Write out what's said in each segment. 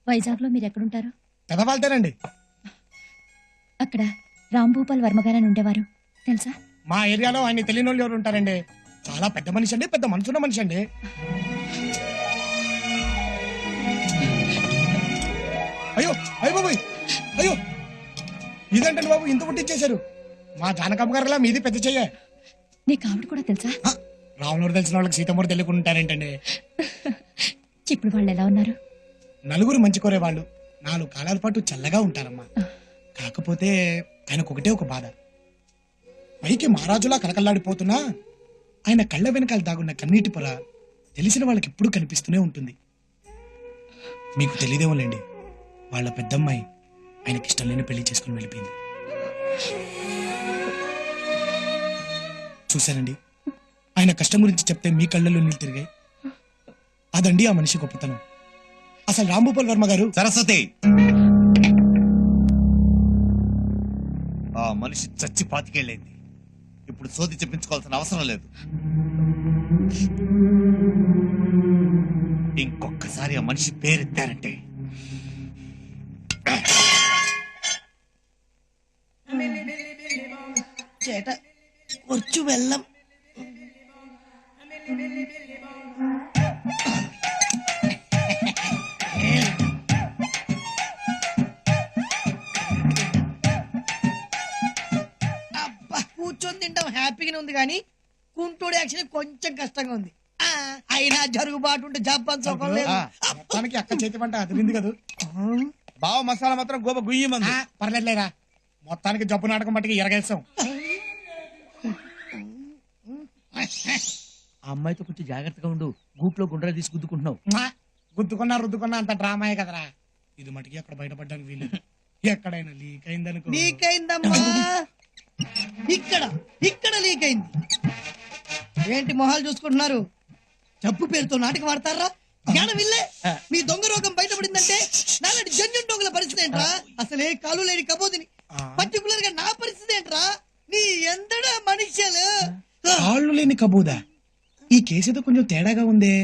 వైజాగ్ లో మీరు ఎక్కడుంటారు? పెదవాళ్తేనండి. అక్కడ రాంభూపాల్ వర్మగారని ఉండేవారు తెలుసా? మా ఏరియాలో ఆయన తెలియని వాళ్ళు ఎవరు ఉంటారండి? చాలా పెద్ద మనిషి అండి, పెద్ద మనసున్న మనిషి అండి. అయ్యో అయ్యో బాబు, అయ్యో ఇదేంటండి బాబు, ఇంత పుట్టించేశారు. మా జానకమ్మ గారిలా మీది పెద్ద చెయ్య. నీకు ఆవిడ కూడా తెలుసా? రాములూరు తెలిసిన వాళ్ళకి సీతమ్మూరు తెలియకుండా ఉంటారేంటండి? ఇప్పుడు వాళ్ళు ఎలా ఉన్నారు? నలుగురు మంచి కోరే వాళ్ళు 4 కాలాల పాటు చల్లగా ఉంటారమ్మా. కాకపోతే ఆయనకు ఒకటే ఒక బాధ. పైకి మహారాజులా కలకల్లాడిపోతున్నా ఆయన కళ్ళ వెనకాల దాగున్న కన్నీటి పొర తెలిసిన వాళ్ళకి ఎప్పుడూ కనిపిస్తూనే ఉంటుంది. మీకు తెలియదేమోలేండి, వాళ్ళ పెద్దమ్మాయి ఆయనకి ఇష్టం లేని పెళ్లి చేసుకుని వెళ్ళిపోయింది. చూశానండి, ఆయన కష్టం గురించి చెప్తే మీ కళ్ళల్లో నీళ్ళు తిరిగాయి. అదండి ఆ మనిషి గొప్పతనం. అసలు రాంభూపాల్ వర్మ గారు... సరస్వతి, ఆ మనిషి చచ్చి 25 ఏళ్ళైంది. ఇప్పుడు సోది చెప్పించుకోవాల్సిన అవసరం లేదు. ఇంకొకసారి ఆ మనిషి పేరెత్తారంటే ചേട്ട കുറച്ചു വെള്ളം. కూర్చొని తింటాం హ్యాపీగానే ఉంది కానీ కుంటోడు యాక్చువల్లీ కొంచెం కష్టంగా ఉంది. అయినా జరుగుబాటు ఉంటే జపాన్ సోకం లేదు. మొత్తానికి అక్క చేతి పంట అదిరింది కదా. బావ మసాలా మాత్రం గోప గుయ్యమంది. పర్లేదులేరా, మొత్తానికి జబ్బు నాటకం మట్టికి ఎరగేస్తాం. ఆ అమ్మాయితో కొంచెం జాగ్రత్తగా ఉండు. గూట్లో గుండ్రా తీసి గుద్దుకుంటున్నావు. గుద్దుకున్నా రుద్దుకున్నా అంత డ్రామాయే కదరా. ఇది మటుకి అక్కడ బయటపడ్డానికి వీలేదు. ఎక్కడైనా లీక్ అయిందనుకో. లీక్ అయిందమ్మా, ఇక్కడ ఇక్కడ లీక్ అయింది. ఏంటి మొహాలు చూసుకుంటున్నారు? జబ్బు పేరుతో నాటకం ఆడతారా? జ్ఞానం ఇల్లే. మీ దొంగ రోగం బయటపడిందంటే నాలాంటి జన్యున్ దొంగల పరిస్థితి ఏంట్రా? అసలే కాలు లేని కబోదిని. పర్టికులర్ గా నా పరిస్థితి ఏంట్రా? నీ ఎంతడా మనుష్యులు. కాళ్ళు లేని కబూదా? ఈ కేసు కొంచెం తేడాగా ఉందే.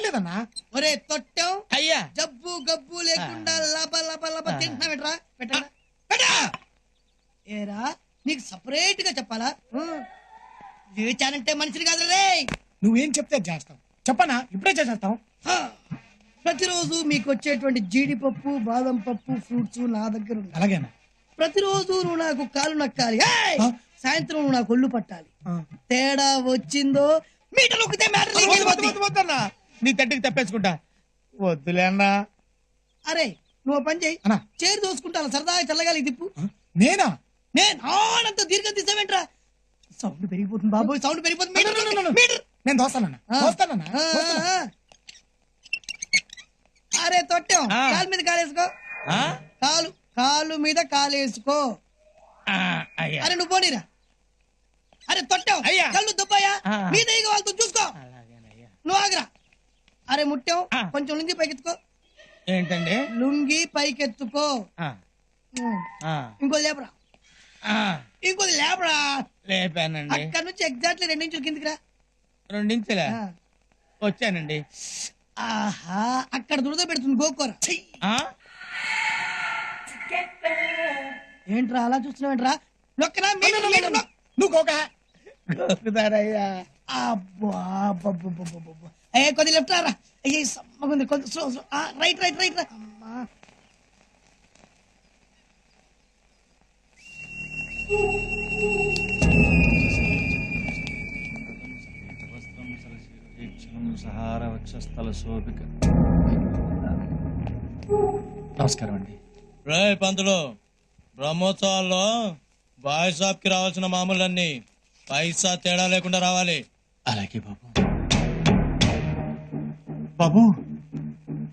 లేదన్నా. ఒరే తొట్టం, అయ్యా జబ్బు గబ్బు లేకుండా లబ లబ లబ తింటున్నావేట్రా? పెట్టా. ఏరా నీకు సపరేట్ గా చెప్పాలా? లేచానంటే మనిషిని కాదు రే. నువ్వేం చెప్తే చేస్తాం. చెప్పనా? ఇప్పుడే చేసేస్తాం. ప్రతిరోజు మీకు వచ్చేటువంటి జీడిపప్పు, బాదం పప్పు, ఫ్రూట్స్ నా దగ్గర ఉన్నాయి. అలాగేనా? ప్రతిరోజు నువ్వు నాకు కాలు నక్కాలి. సాయంత్రం నువ్వు నాకు ఒళ్ళు పట్టాలి. తేడా వచ్చిందో మీటర్ నొక్కితే నీ తట్టికి తప్పేసుకుంటా. వద్దులే అన్నా. అరే నువ్వు పని చేయి, చేరు దోసుకుంటాను సరదాగా చల్లగాలి తిప్పు. నేనా? నేను ఆనంత దీర్ఘం తీసావేంట్రా? సౌండ్ పెరిగిపోతుంది బాబోయ్, సౌండ్ పెరిగిపోతుంది. నేను దోస్తానన్నా. అరే తొట్టాం, కాలు మీద కాలేసుకో. కాలు మీద కాలేసుకో. అరే నువ్వు పోనీరా. అరే తొట్టాం, కళ్ళు దుబ్బాయా మీద వాళ్ళతో చూసుకో. నువ్వు ఆగరా. అరే ముట్టాం, కొంచెం లుంగి పైకెత్తుకో. ఏంటండి? లుంగి పైకెత్తుకో. ఇంకో లేపరా, ఇంకోది లేపరా. లేపానండి. అక్కడ నుంచి ఎగ్జాక్ట్లీ 2 ఇంచులు కిందికి రా. 2 ఇంచులా? వచ్చానండి. ఆహా, అక్కడ దురద పెడుతుంది గోకోర. ఏంట్రా అలా చూస్తున్నావేంట్రా? నొక్కరా. నువ్వు గోక. గోకుతారయ్యా. అబ్బా కొద్ది లెఫ్ట్ రా. అయ్యే సమ్మగుంది, కొద్ది స్లో. రైట్ రైట్ రైట్ రా. అమ్మా నమస్కారం అండి. రే పంతులు, బ్రహ్మోత్సవాల్లో బాయ్ షాప్ కి రావాల్సిన మామూలన్నీ పైసా తేడా లేకుండా రావాలి. అలాగే బాబు. బాబు,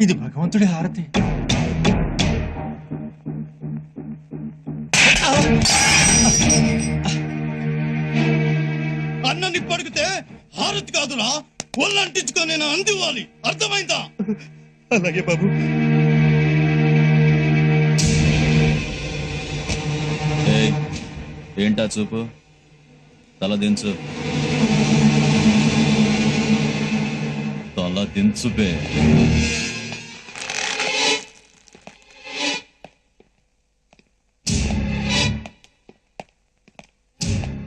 ఇది భగవంతుడి హారతి. అన్నని పడిగితే హారతి కాదురా, ఒళ్ళంటించుకొని నేను అందివ్వాలి. అర్థమైందా? అలాగే బాబు. ఏంటా చూపు? తల దించు. దించు బే.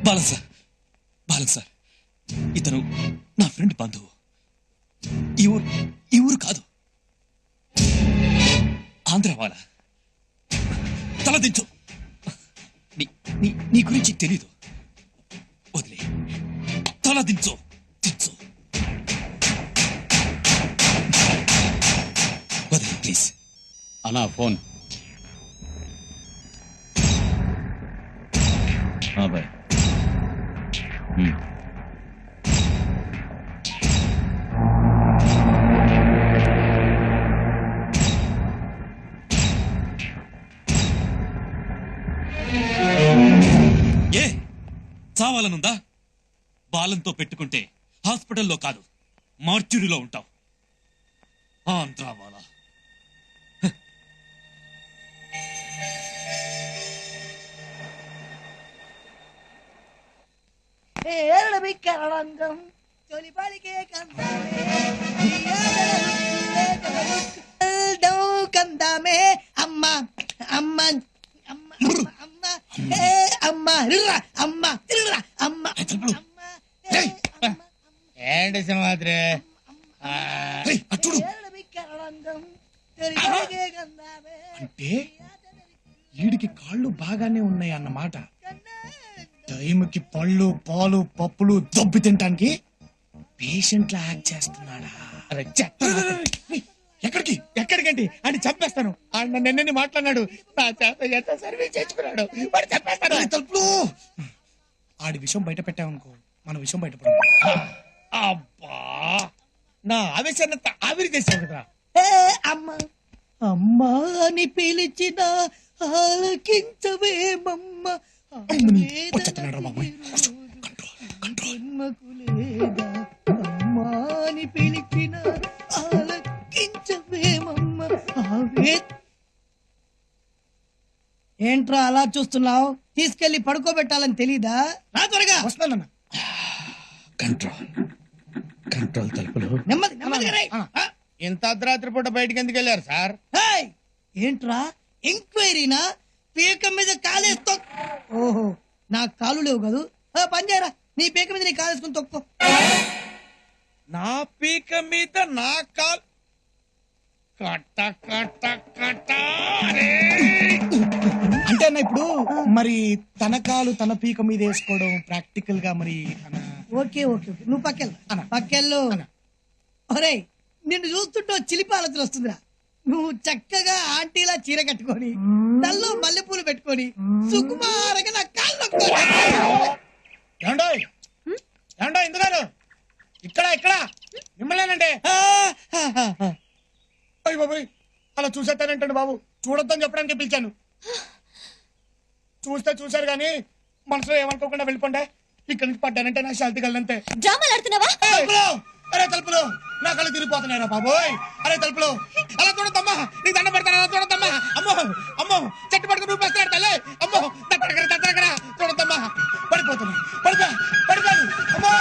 బాలన్ సార్, బాలన్ సార్, ఇతను నా ఫ్రెండ్ బంధువు. ఈ ఊరు కాదు, ఆంధ్ర వాళ్ళ. తల దించు. నీ గురించి తెలీదు. వదిలే, తల దించు, దించు. వదిలే ప్లీజ్. అన్నా ఫోన్. బాయ్. ఏ చావాలనుందా? బాలంతో పెట్టుకుంటే హాస్పిటల్లో కాదు, మార్చురీలో ఉంటావు. ఆంధ్రా వాళ్ళ. ఏడమిక్కరంగం తొలిపలికే కందామే అమ్మ అమ్మ అమ్మ అమ్మ ఏ అమ్మ రిర్రా అమ్మ తిరురా అమ్మ అమ్మ ఏంటి సింహాద్రి అచ్చుడు ఏడమిక్కరంగం తొలిపలికే కందామే అంటే వీడికి కాళ్ళు బాగానే ఉన్నాయి అన్నమాట. టైంకి పళ్ళు పాలు పప్పులు దొబ్బి తినటానికి పేషెంట్ లా యాక్ట్ చేస్తున్నాడా? ఎక్కడికి ఎక్కడికండి అని చంపేస్తాను. ఆయన నిన్నని మాట్లాడినాడు, నా చేత ఎంత సర్వీస్ చేసుకున్నాడు, వాడు చంపేస్తాను. అరే తలుపులు! ఆడి విషయం బయట పెట్టామనుకో, మన విషయం బయటపడదు. అబ్బా, నా ఆవేశాన్ని ఆవిరి చేసావు కదా. ఏ అమ్మ అమ్మా అని పిలిచిన ఆలకించవేమమ్మ అమ్మని వచ్చేస్తున్నాడు రా బాబాయ్. జన్మకు లేదా అమ్మా అని పిలిచిన ఆలకించవేమమ్మ ఏంట్రా అలా చూస్తున్నావు? తీసుకెళ్లి పడుకోబెట్టాలని తెలీదా? రా త్వరగా. వస్తున్నానన్న. కంట్రోల్ కంట్రోల్ తలుపులు నెమ్మది నెమ్మదిగా రేయ్. ఇంత అర్ధరాత్రి పూట బయటికి ఎందుకు వెళ్ళారు సార్? హేయ్! ఏంట్రా ఎంక్వైరీనా? పీక మీద కాలేసి ఓహో, నా కాలు లేవు కదూ. పని చేయరా, నీ పీక మీద నీ కాలేసుకుని తొక్కో. నా పీక మీద నా కాల్ కట్ట కట్ట కట్ట. అంటే అన్న ఇప్పుడు మరి తన కాలు తన పీక మీద వేసుకోవడం ప్రాక్టికల్ గా మరి ఓకే ఓకే ఓకే, నువ్వు పక్కెళ్ళు అన్న. పక్కెళ్ళు. ఒరేయ్, నిన్ను చూస్తుంటే చిలిపి ఆలోచన వస్తుందిరా. నువ్వు చక్కగా ఆంటీలా చీర కట్టుకొని తల్లో మల్లెపూలు పెట్టుకొని సుకుమారంగా నా కాళ్ళు ఏమండోయ్ ఏమండోయ్ ఎందుగారు ఇక్కడ ఇక్కడ మిమ్మల్నేనండి. అయ్య బాబాయ్, అలా చూసేస్తానంటండి బాబు. చూడొద్దని చెప్పడానికి పిలిచాను. చూస్తే చూశారు గాని మనసులో ఏమనుకోకుండా వెళ్ళిపోండి. ఇక్కడి నుంచి పడ్డానంటే నా శాంతి కళ్ళంతే. డ్రామాలు ఆడుతున్నావా? తలుపులు! అరే తలుపులు, నా కళ్ళు తిరిగిపోతున్నాయిరా బాబోయ్. అరే తలుపులు, అలా చూడద్దమ్మా, నీకు దండ పెడతాను, అలా చూడద్దమ్మా. అమ్మో అమ్మో, చెట్టు పడుకుని నువ్వు పెస్తాడు తల్లి. అమ్మో దగ్గర చూడద్దమ్మా. పడిపోతున్నా, పడిపోయాను. అమ్మో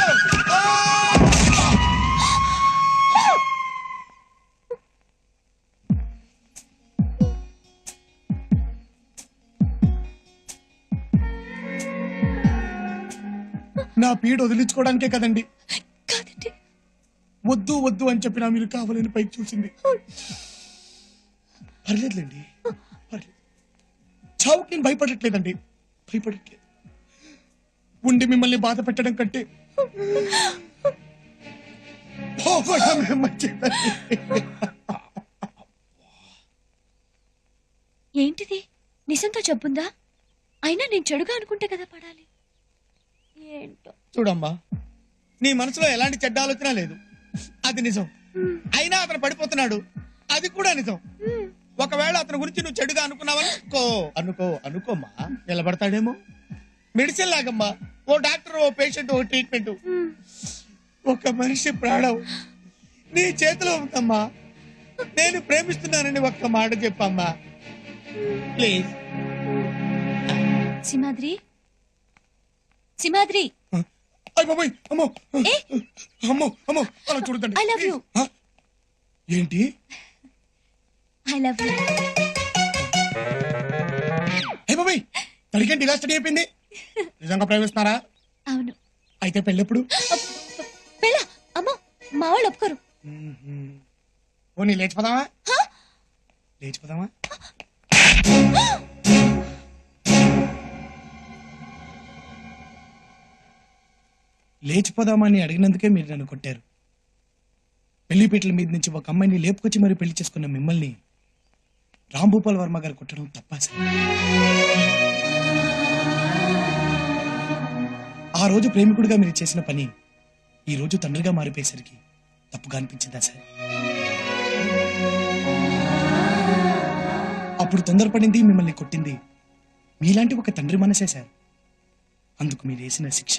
ఆ! నా పీడ వదిలించుకోవడానికే కదండి. కాదండి, వద్దు వద్దు అని చెప్పినా మీరు కావాలని పైకి చూసింది. పర్లేదులేండి, పర్లేదు. చావుకి నేను భయపడట్లేదండి, భయపడట్లేదు. ఉండి మిమ్మల్ని బాధ పెట్టడం కంటే పోవడమే మంచిదండి. ఏంటిది? నిజంతో జబ్బుందా? అయినా నేను చెడుగా అనుకుంటే కదా పడాలి. ఏంటో. చూడమ్మా, నీ మనసులో ఎలాంటి చెడ్డ ఆలోచన లేదు, అది నిజం. అయినా అతను పడిపోతున్నాడు, అది కూడా నిజం. ఒకవేళ అతని గురించి నువ్వు చెడుగా అనుకున్నావని అనుకోమ్మా, నిలబడతాడేమో. మెడిసిన్ లాగమ్మా, ఓ డాక్టర్, ఓ పేషెంట్, ఓ ట్రీట్మెంట్. ఒక మనిషి ప్రాణం నీ చేతిలో ఉందమ్మా. నేను ప్రేమిస్తున్నానని ఒక్క మాట చెప్పమ్మా ప్లీజ్. సింహాద్రి, సింహాద్రి, అయ్య బాబాయ్, అమ్మో ఏ? అమ్మో అమ్మో, అలా చూడదండి. I love you. ఏంటి ఐ లవ్ యూ. హే బాబాయ్ తడికేంటి ఇలా స్టడీ అయిపోయింది నిజంగా ప్రేమిస్తున్నారా అవును. అయితే పెళ్ళెప్పుడు పెళ్ళ అమ్మో మా వాళ్ళు ఒప్పుకోరు. పోనీ లేచిపోదామా లేచిపోదామా లేచిపోదామా అని అడిగినందుకే మీరు నన్ను కొట్టారు. పెళ్లిపీటల మీద నుంచి ఒక అమ్మాయిని లేపుకొచ్చి మరి పెళ్లి చేసుకున్న మిమ్మల్ని రాంభూపాల్ వర్మ గారు కొట్టడం తప్పా సార్? ఆ రోజు ప్రేమికుడిగా మీరు చేసిన పని ఈ రోజు తండ్రిగా మారిపోయేసరికి తప్పుగా అనిపించిందా సార్? అప్పుడు తొందరపడింది, మిమ్మల్ని కొట్టింది మీలాంటి ఒక తండ్రి మనసే సార్. అందుకు మీరు వేసిన శిక్ష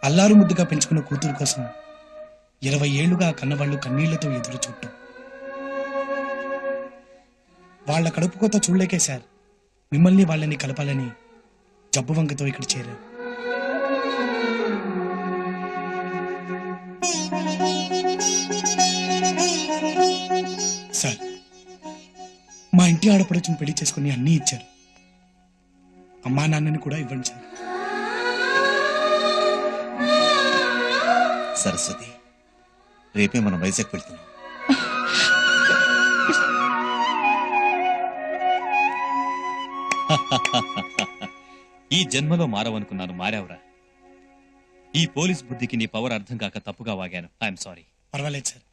అల్లారు ముద్దుగా పెంచుకున్న కూతురు కోసం 20 ఏళ్లుగా కన్నవాళ్లు కన్నీళ్లతో ఎదురు చూడటం. వాళ్ల కడుపు కోత చూడలేకే సార్ మిమ్మల్ని వాళ్ళని కలపాలని జబ్బు వంకతో ఇక్కడ చేరారు. సార్ మా ఇంటి ఆడపడుచుని పెళ్లి చేసుకుని అన్నీ ఇచ్చారు. అమ్మా నాన్నని కూడా ఇవ్వండి సార్. సరస్వతి రేపే మనం వైజాగ్ వెళ్తున్నాం. ఈ జన్మలో మారవనుకున్నాను, మారావురా. ఈ పోలీస్ బుద్ధికి నీ పవర్ అర్థం కాక తప్పుగా వాగాను. I'm sorry. పర్వాలేదు సార్.